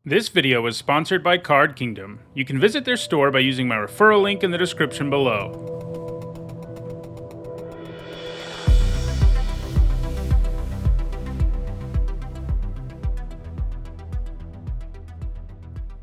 This video is sponsored by Card Kingdom. You can visit their store by using my referral link in the description below.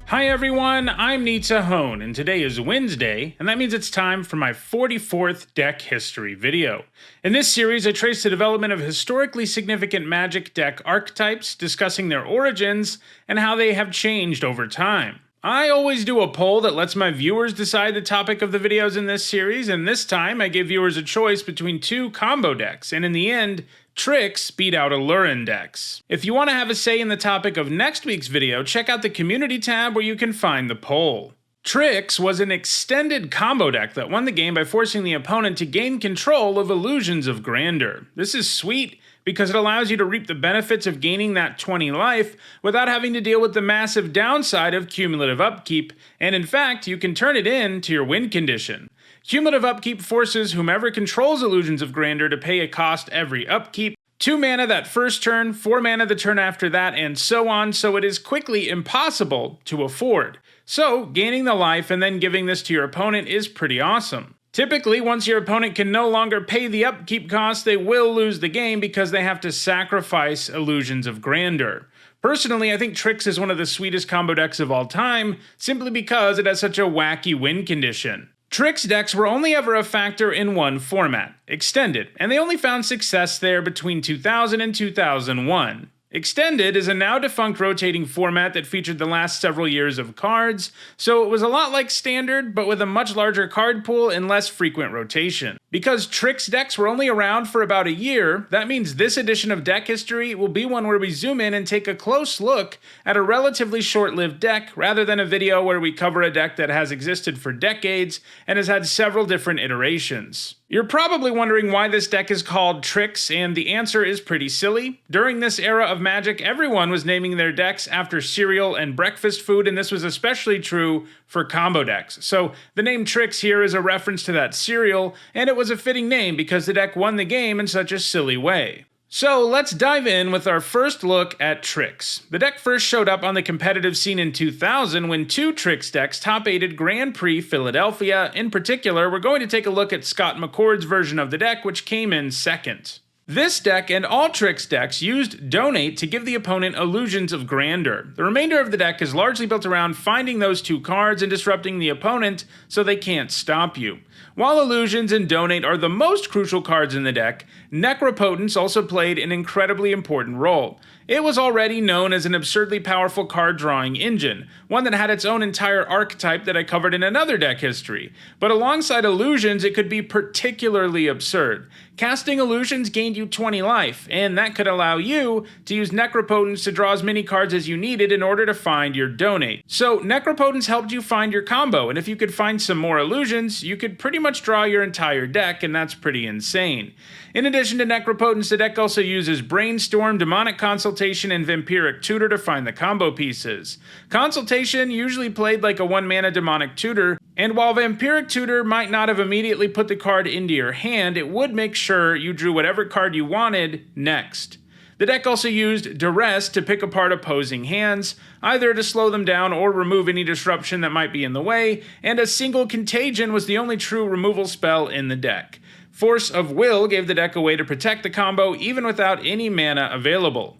Hi everyone, I'm Nitsa Hone, and today is Wednesday, and that means it's time for my 44th deck history video. In this series, I trace the development of historically significant Magic deck archetypes, discussing their origins and how they have changed over time. I always do a poll that lets my viewers decide the topic of the videos in this series, and this time I gave viewers a choice between two combo decks, and in the end, Trix beat out Alurin decks. If you want to have a say in the topic of next week's video, check out the community tab where you can find the poll. Trix was an extended combo deck that won the game by forcing the opponent to gain control of Illusions of Grandeur. This is sweet because it allows you to reap the benefits of gaining that 20 life without having to deal with the massive downside of cumulative upkeep, and in fact, you can turn it into your win condition. Cumulative upkeep forces whomever controls Illusions of Grandeur to pay a cost every upkeep, 2 mana that first turn, 4 mana the turn after that, and so on, so it is quickly impossible to afford. So, gaining the life and then giving this to your opponent is pretty awesome. Typically, once your opponent can no longer pay the upkeep cost, they will lose the game because they have to sacrifice Illusions of Grandeur. Personally, I think Trix is one of the sweetest combo decks of all time, simply because it has such a wacky win condition. Trix decks were only ever a factor in one format, Extended, and they only found success there between 2000 and 2001. Extended is a now defunct rotating format that featured the last several years of cards, so it was a lot like Standard, but with a much larger card pool and less frequent rotation. Because Trix decks were only around for about a year, that means this edition of deck history will be one where we zoom in and take a close look at a relatively short-lived deck, rather than a video where we cover a deck that has existed for decades and has had several different iterations. You're probably wondering why this deck is called Trix, and the answer is pretty silly. During this era of Magic, everyone was naming their decks after cereal and breakfast food, and this was especially true for combo decks. So the name Trix here is a reference to that cereal, and it was a fitting name because the deck won the game in such a silly way. So let's dive in with our first look at Trix. The deck first showed up on the competitive scene in 2000 when two Trix decks top-8'd Grand Prix Philadelphia. In particular, we're going to take a look at Scott McCord's version of the deck, which came in second. This deck and all Trix decks used Donate to give the opponent Illusions of Grandeur. The remainder of the deck is largely built around finding those two cards and disrupting the opponent so they can't stop you. While Illusions and Donate are the most crucial cards in the deck, Necropotence also played an incredibly important role. It was already known as an absurdly powerful card drawing engine, one that had its own entire archetype that I covered in another deck history. But alongside Illusions, it could be particularly absurd. Casting Illusions gained you 20 life, and that could allow you to use Necropotence to draw as many cards as you needed in order to find your Donate. So Necropotence helped you find your combo, and if you could find some more Illusions, you could pretty much draw your entire deck, and that's pretty insane. In addition to Necropotence, the deck also uses Brainstorm, Demonic Consultation, and Vampiric Tutor to find the combo pieces. Consultation usually played like a 1-mana Demonic Tutor, and while Vampiric Tutor might not have immediately put the card into your hand, it would make sure you drew whatever card you wanted next. The deck also used Duress to pick apart opposing hands, either to slow them down or remove any disruption that might be in the way, and a single Contagion was the only true removal spell in the deck. Force of Will gave the deck a way to protect the combo even without any mana available.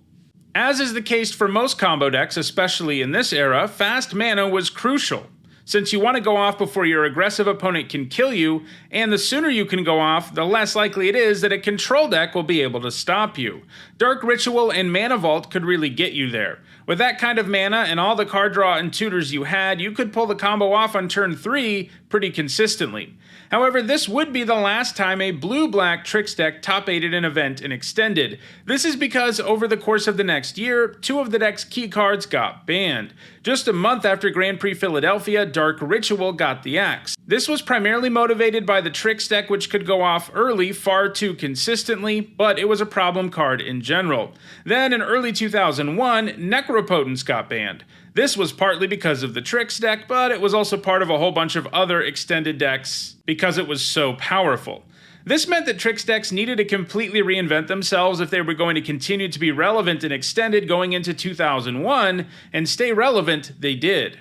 As is the case for most combo decks, especially in this era, fast mana was crucial, since you want to go off before your aggressive opponent can kill you, and the sooner you can go off, the less likely it is that a control deck will be able to stop you. Dark Ritual and Mana Vault could really get you there. With that kind of mana and all the card draw and tutors you had, you could pull the combo off on turn 3 pretty consistently. However, this would be the last time a blue-black Trix deck top-8'd an event in Extended. This is because over the course of the next year, 2 of the deck's key cards got banned. Just a month after Grand Prix Philadelphia, Dark Ritual got the axe. This was primarily motivated by the Trix deck, which could go off early far too consistently, but it was a problem card in general. Then in early 2001, Necropotence got banned. This was partly because of the Trix deck, but it was also part of a whole bunch of other Extended decks because it was so powerful. This meant that Trix decks needed to completely reinvent themselves if they were going to continue to be relevant and extended going into 2001, and stay relevant they did.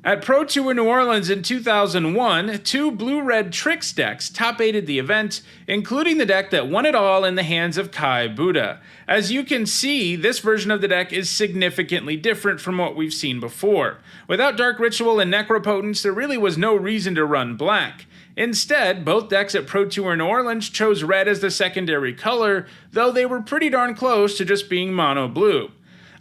At Pro Tour New Orleans in 2001, two blue-red Trix decks top-8'd the event, including the deck that won it all in the hands of Kai Buddha. As you can see, this version of the deck is significantly different from what we've seen before. Without Dark Ritual and Necropotence, there really was no reason to run black. Instead, both decks at Pro Tour New Orleans chose red as the secondary color, though they were pretty darn close to just being mono blue.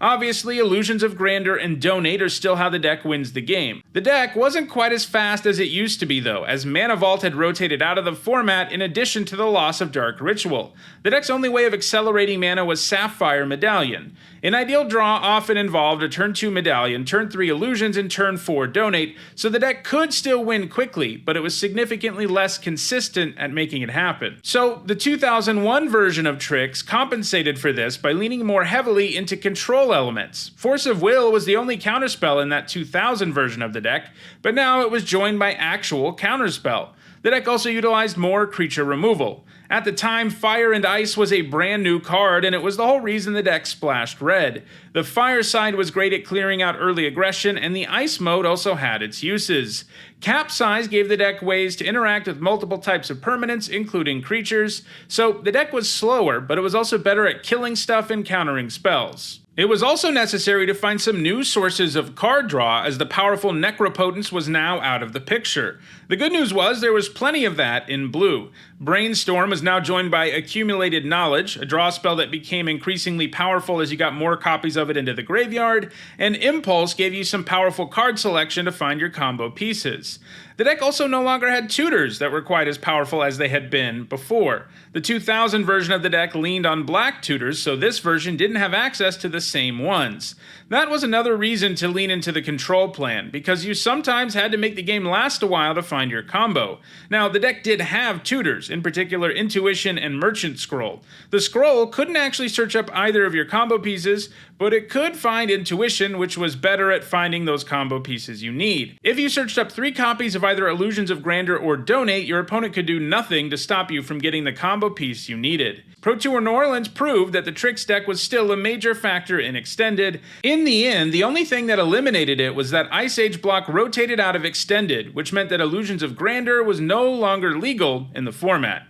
Obviously, Illusions of Grandeur and Donate are still how the deck wins the game. The deck wasn't quite as fast as it used to be though, as Mana Vault had rotated out of the format in addition to the loss of Dark Ritual. The deck's only way of accelerating mana was Sapphire Medallion. An ideal draw often involved a turn 2 Medallion, turn 3 Illusions, and turn 4 Donate, so the deck could still win quickly, but it was significantly less consistent at making it happen. So the 2001 version of Trix compensated for this by leaning more heavily into control elements. Force of Will was the only counterspell in that 2000 version of the deck, but now it was joined by actual counterspell. The deck also utilized more creature removal. At the time, Fire and Ice was a brand new card, and it was the whole reason the deck splashed red. The Fire side was great at clearing out early aggression, and the Ice mode also had its uses. Capsize gave the deck ways to interact with multiple types of permanents, including creatures, so the deck was slower, but it was also better at killing stuff and countering spells. It was also necessary to find some new sources of card draw, as the powerful Necropotence was now out of the picture. The good news was there was plenty of that in blue. Brainstorm was now joined by Accumulated Knowledge, a draw spell that became increasingly powerful as you got more copies of it into the graveyard, and Impulse gave you some powerful card selection to find your combo pieces. The deck also no longer had tutors that were quite as powerful as they had been before. The 2000 version of the deck leaned on black tutors, so this version didn't have access to the same ones. That was another reason to lean into the control plan, because you sometimes had to make the game last a while to find your combo. Now, the deck did have tutors, in particular Intuition and Merchant Scroll. The scroll couldn't actually search up either of your combo pieces, but it could find Intuition, which was better at finding those combo pieces you need. If you searched up 3 copies of either Illusions of Grandeur or Donate, your opponent could do nothing to stop you from getting the combo piece you needed. Pro Tour New Orleans proved that the Trix deck was still a major factor in Extended. In the end, the only thing that eliminated it was that Ice Age block rotated out of Extended, which meant that Illusions of Grandeur was no longer legal in the format.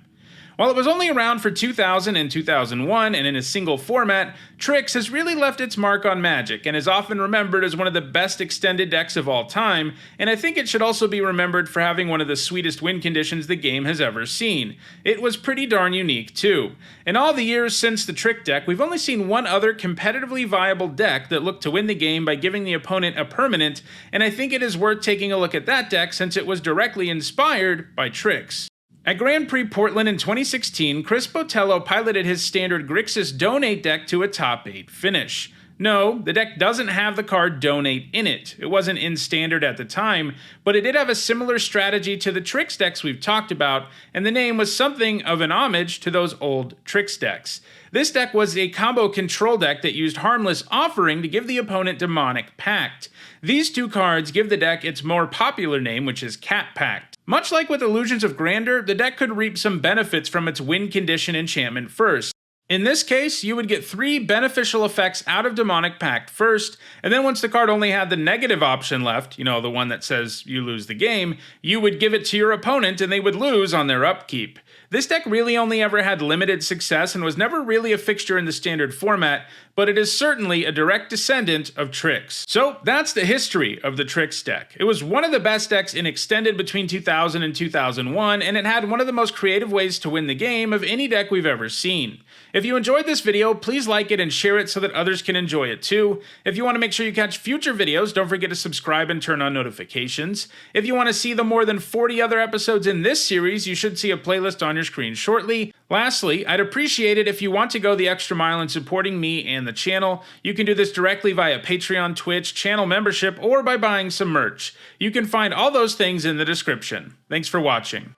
While it was only around for 2000 and 2001 and in a single format, Trix has really left its mark on Magic and is often remembered as one of the best extended decks of all time, and I think it should also be remembered for having one of the sweetest win conditions the game has ever seen. It was pretty darn unique too. In all the years since the Trix deck, we've only seen one other competitively viable deck that looked to win the game by giving the opponent a permanent, and I think it is worth taking a look at that deck since it was directly inspired by Trix. At Grand Prix Portland in 2016, Chris Botello piloted his standard Grixis Donate deck to a top 8 finish. No, the deck doesn't have the card Donate in it. It wasn't in standard at the time, but it did have a similar strategy to the Trix decks we've talked about, and the name was something of an homage to those old Trix decks. This deck was a combo control deck that used Harmless Offering to give the opponent Demonic Pact. These two cards give the deck its more popular name, which is Cat Pact. Much like with Illusions of Grandeur, the deck could reap some benefits from its win condition enchantment first. In this case, you would get 3 beneficial effects out of Demonic Pact first, and then once the card only had the negative option left, the one that says you lose the game, you would give it to your opponent and they would lose on their upkeep. This deck really only ever had limited success and was never really a fixture in the standard format, but it is certainly a direct descendant of Trix. So that's the history of the Trix deck. It was one of the best decks in Extended between 2000 and 2001, and it had one of the most creative ways to win the game of any deck we've ever seen. If you enjoyed this video, please like it and share it so that others can enjoy it too. If you want to make sure you catch future videos, don't forget to subscribe and turn on notifications. If you want to see the more than 40 other episodes in this series, you should see a playlist on your screen shortly. Lastly, I'd appreciate it if you want to go the extra mile in supporting me and the channel. You can do this directly via Patreon, Twitch, channel membership, or by buying some merch. You can find all those things in the description. Thanks for watching.